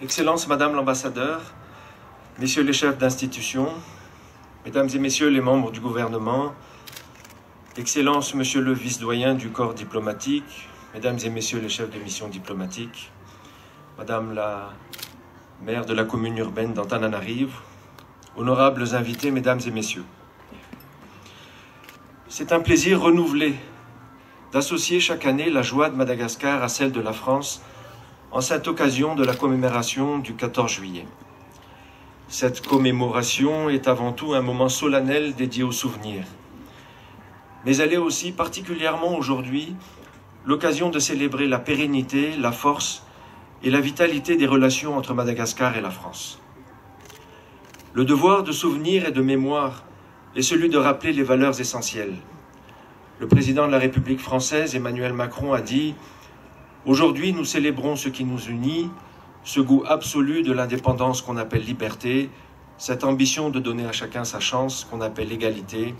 Excellence Madame l'ambassadeur, Messieurs les chefs d'institution, Mesdames et Messieurs les membres du gouvernement, Excellence Monsieur le vice-doyen du corps diplomatique, Mesdames et Messieurs les chefs de mission diplomatique, Madame la maire de la commune urbaine d'Antananarivo, honorables invités, Mesdames et Messieurs. C'est un plaisir renouvelé d'associer chaque année la joie de Madagascar à celle de la France en cette occasion de la commémoration du 14 juillet. Cette commémoration est avant tout un moment solennel dédié aux souvenirs. Mais elle est aussi, particulièrement aujourd'hui, l'occasion de célébrer la pérennité, la force et la vitalité des relations entre Madagascar et la France. Le devoir de souvenir et de mémoire est celui de rappeler les valeurs essentielles. Le président de la République française, Emmanuel Macron, a dit « Aujourd'hui, nous célébrons ce qui nous unit, ce goût absolu de l'indépendance qu'on appelle liberté, cette ambition de donner à chacun sa chance qu'on appelle égalité,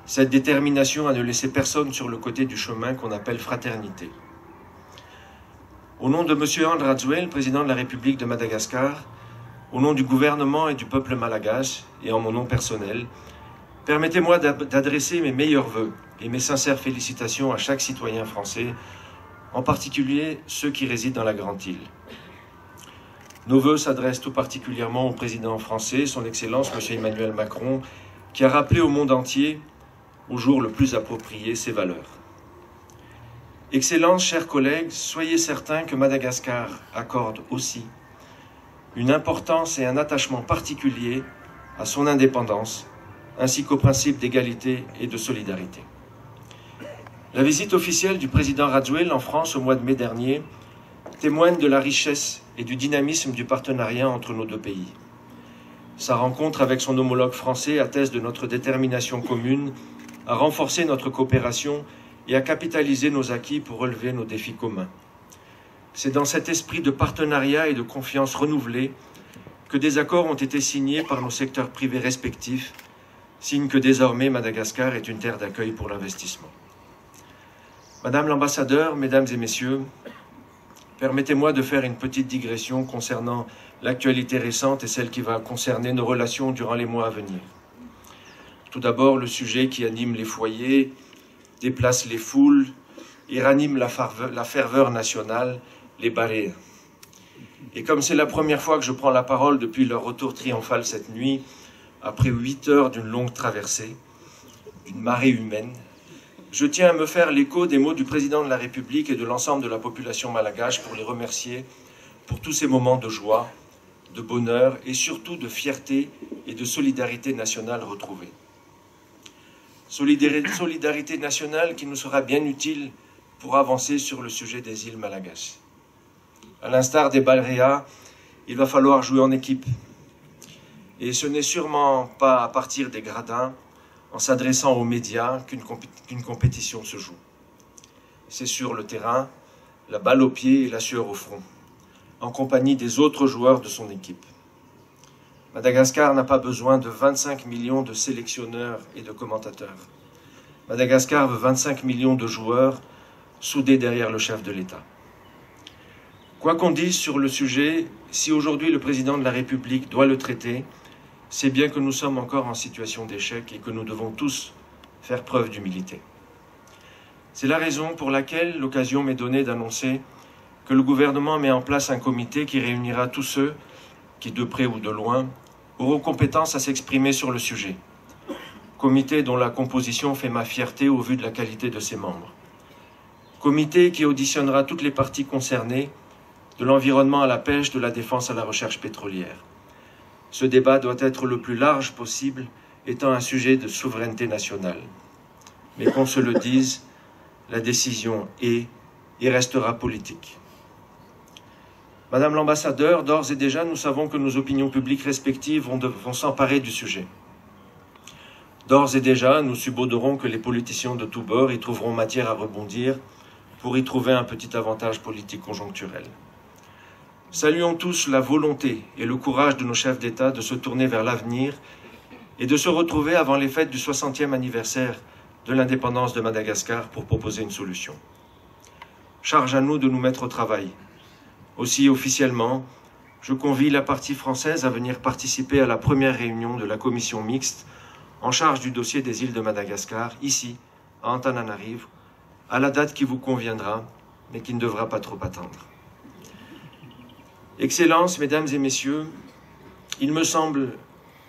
cette détermination à ne laisser personne sur le côté du chemin qu'on appelle fraternité. » Au nom de M. André Rajoelina, président de la République de Madagascar, au nom du gouvernement et du peuple malgache, et en mon nom personnel, permettez-moi d'adresser mes meilleurs vœux et mes sincères félicitations à chaque citoyen français, en particulier ceux qui résident dans la Grande Île. Nos vœux s'adressent tout particulièrement au président français, son Excellence M. Emmanuel Macron, qui a rappelé au monde entier, au jour le plus approprié, ses valeurs. Excellence, chers collègues, soyez certains que Madagascar accorde aussi une importance et un attachement particulier à son indépendance, ainsi qu'au principe d'égalité et de solidarité. La visite officielle du président Rajoelina en France au mois de mai dernier témoigne de la richesse et du dynamisme du partenariat entre nos deux pays. Sa rencontre avec son homologue français atteste de notre détermination commune à renforcer notre coopération et à capitaliser nos acquis pour relever nos défis communs. C'est dans cet esprit de partenariat et de confiance renouvelée que des accords ont été signés par nos secteurs privés respectifs, signe que désormais Madagascar est une terre d'accueil pour l'investissement. Madame l'ambassadeur, Mesdames et Messieurs, permettez-moi de faire une petite digression concernant l'actualité récente et celle qui va concerner nos relations durant les mois à venir. Tout d'abord, le sujet qui anime les foyers, déplace les foules et ranime la ferveur nationale, les baleines. Et comme c'est la première fois que je prends la parole depuis leur retour triomphal cette nuit, après 8 heures d'une longue traversée, d'une marée humaine, je tiens à me faire l'écho des mots du président de la République et de l'ensemble de la population malgache pour les remercier pour tous ces moments de joie, de bonheur et surtout de fierté et de solidarité nationale retrouvée. Solidarité nationale qui nous sera bien utile pour avancer sur le sujet des îles malgaches. À l'instar des Baléares, il va falloir jouer en équipe. Et ce n'est sûrement pas à partir des gradins, en s'adressant aux médias, qu'une compétition se joue. C'est sur le terrain, la balle au pied et la sueur au front, en compagnie des autres joueurs de son équipe. Madagascar n'a pas besoin de 25 millions de sélectionneurs et de commentateurs. Madagascar veut 25 millions de joueurs soudés derrière le chef de l'État. Quoi qu'on dise sur le sujet, si aujourd'hui le président de la République doit le traiter, c'est bien que nous sommes encore en situation d'échec et que nous devons tous faire preuve d'humilité. C'est la raison pour laquelle l'occasion m'est donnée d'annoncer que le gouvernement met en place un comité qui réunira tous ceux qui, de près ou de loin, auront compétence à s'exprimer sur le sujet. Comité dont la composition fait ma fierté au vu de la qualité de ses membres. Comité qui auditionnera toutes les parties concernées, de l'environnement à la pêche, de la défense à la recherche pétrolière. Ce débat doit être le plus large possible, étant un sujet de souveraineté nationale. Mais qu'on se le dise, la décision est et restera politique. Madame l'ambassadeur, d'ores et déjà, nous savons que nos opinions publiques respectives vont s'emparer du sujet. D'ores et déjà, nous subodorons que les politiciens de tous bords y trouveront matière à rebondir pour y trouver un petit avantage politique conjoncturel. Saluons tous la volonté et le courage de nos chefs d'État de se tourner vers l'avenir et de se retrouver avant les fêtes du 60e anniversaire de l'indépendance de Madagascar pour proposer une solution. Charge à nous de nous mettre au travail. Aussi officiellement, je convie la partie française à venir participer à la première réunion de la commission mixte en charge du dossier des îles de Madagascar, ici, à Antananarivo, à la date qui vous conviendra, mais qui ne devra pas trop attendre. Excellences, Mesdames et Messieurs, il me semble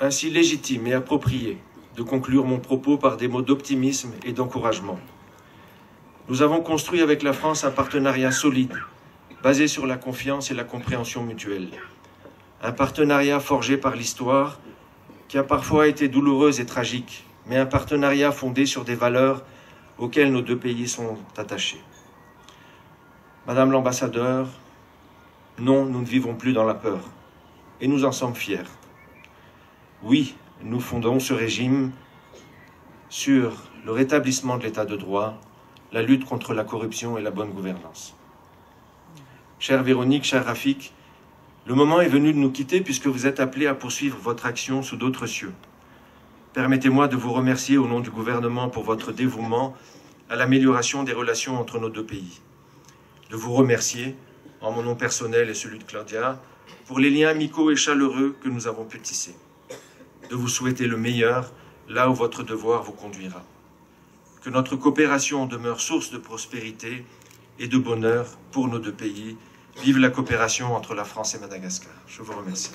ainsi légitime et approprié de conclure mon propos par des mots d'optimisme et d'encouragement. Nous avons construit avec la France un partenariat solide, basé sur la confiance et la compréhension mutuelle. Un partenariat forgé par l'histoire, qui a parfois été douloureuse et tragique, mais un partenariat fondé sur des valeurs auxquelles nos deux pays sont attachés. Madame l'ambassadeur, non, nous ne vivons plus dans la peur, et nous en sommes fiers. Oui, nous fondons ce régime sur le rétablissement de l'état de droit, la lutte contre la corruption et la bonne gouvernance. Chère Véronique, cher Rafik, le moment est venu de nous quitter puisque vous êtes appelés à poursuivre votre action sous d'autres cieux. Permettez-moi de vous remercier au nom du gouvernement pour votre dévouement à l'amélioration des relations entre nos deux pays. De vous remercier, en mon nom personnel et celui de Claudia, pour les liens amicaux et chaleureux que nous avons pu tisser. De vous souhaiter le meilleur là où votre devoir vous conduira. Que notre coopération demeure source de prospérité et de bonheur pour nos deux pays. Vive la coopération entre la France et Madagascar. Je vous remercie.